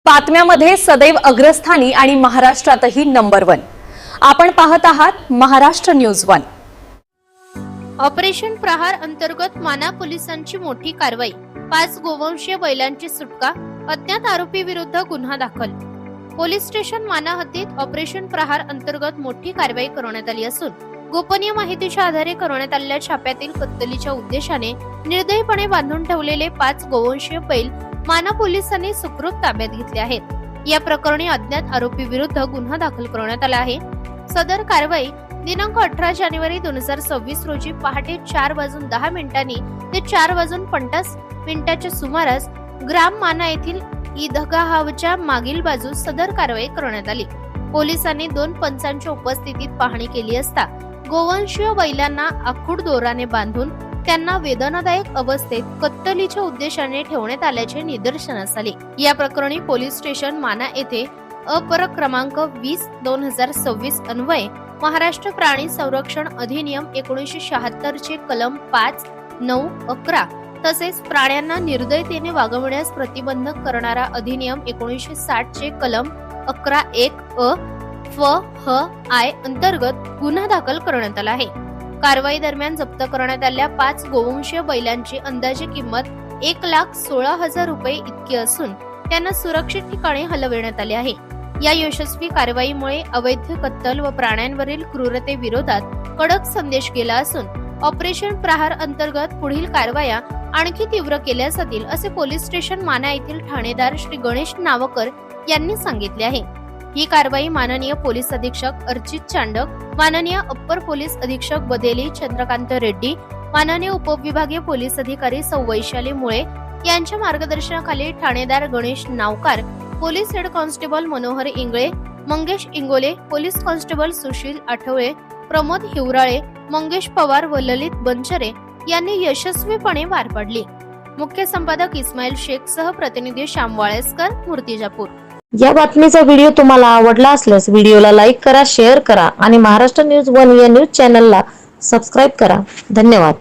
बातम्यामध्ये सदैव अग्रस्थानी आणि महाराष्ट्रातही नंबर 1। आपण पाहत आहात महाराष्ट्र न्यूज 1। ऑपरेशन प्रहार अंतर्गत माना पोलिसांची मोठी कारवाई। 5 गोवंशीय बैलांची सुटका। अज्ञात आरोपी विरुद्ध गुन्हा दाखल। पोलीस स्टेशन माना हद्दीत ऑपरेशन प्रहार अंतर्गत मोठी कारवाई करण्यात आली असून गोपनीय माहितीच्या आधारे करण्यात आलेल्या छाप्यातील कत्तलीच्या उद्देशाने निर्दयीपणे बांधून ठेवलेले 5 गोवंशीय बैल माना पोलिसांनी सुखरूप ताब्यात घेतले आहेत। या प्रकरणी अज्ञात आरोपी विरुद्ध गुन्हा दाखल करण्यात आला आहे। सदर कारवाई दिनांक 18 जानेवारी 2026 रोजी पहाटे 4:10 ते 4:50 सुमारास ग्राम माना येथील ईदगाहच्या मागील बाजूस सदर कारवाई करण्यात आली। पोलिसांनी 2 पंचांच्या उपस्थितीत पाहणी केली असता गोवंशीय बैलांना आखूड दोराने बांधून त्यांना वेदनादायक अवस्थेत कत्तलीच्या उद्देशाने ठेवण्यात आल्याचे निदर्शनास आले। या प्रकरणी पोलीस स्टेशन माना येथे अपर क्रमांक 20/2026 अन्वये महाराष्ट्र प्राणी संरक्षण अधिनियम 1976 चे कलम 5, 9, 11 तसेच प्राण्यांना निर्दयतेने वागवण्यास प्रतिबंधक करणारा अधिनियम 1960 चे कलम 11(1) अ, फ, ह, आय अंतर्गत गुन्हा दाखल करण्यात आला आहे। कारवाई दरम्यान जप्त करण्यात आलेल्या 5 गोवंशीय बैलांची अंदाजे किंमत 1,16,000 रुपये इतकी असून त्यांना सुरक्षित ठिकाणी हलविण्यात आले आहे। या यशस्वी कारवाईमुळे अवैध कत्तल व प्राण्यांवरील क्रूरतेविरोधात कडक संदेश गेला असून ऑपरेशन प्रहार अंतर्गत पुढील कारवाया आणखी तीव्र केल्या जातील असे पोलीस स्टेशन माना येथील ठाणेदार श्री गणेश नावकर यांनी सांगितले आहे। ही कारवाई माननीय पोलीस अधीक्षक अर्चित चांडक, माननीय अप्पर पोलीस अधीक्षक बदेली चंद्रकांत रेड्डी, माननीय उपविभागीय पोलीस अधिकारी सौ वैशाली मुळे यांच्या मार्गदर्शनाखाली ठाणेदार Ganesh Navkar, police head constable Manohar Ingle, Mangesh Ingole, police constable Sushil Athavale, Pramod Hiwrale, Mangesh Pawar व ललित बनचरे यांनी यशस्वीपणे पार पाडली। मुख्य संपादक इस्माईल शेख सह प्रतिनिधी श्याम वाळेसकर, मूर्तिजापूर। या बातमीचा व्हिडिओ तुम्हाला आवडला असल्यास व्हिडिओला लाईक करा, शेअर करा आणि महाराष्ट्र न्यूज 1 या न्यूज चॅनलला सबस्क्राईब करा। धन्यवाद।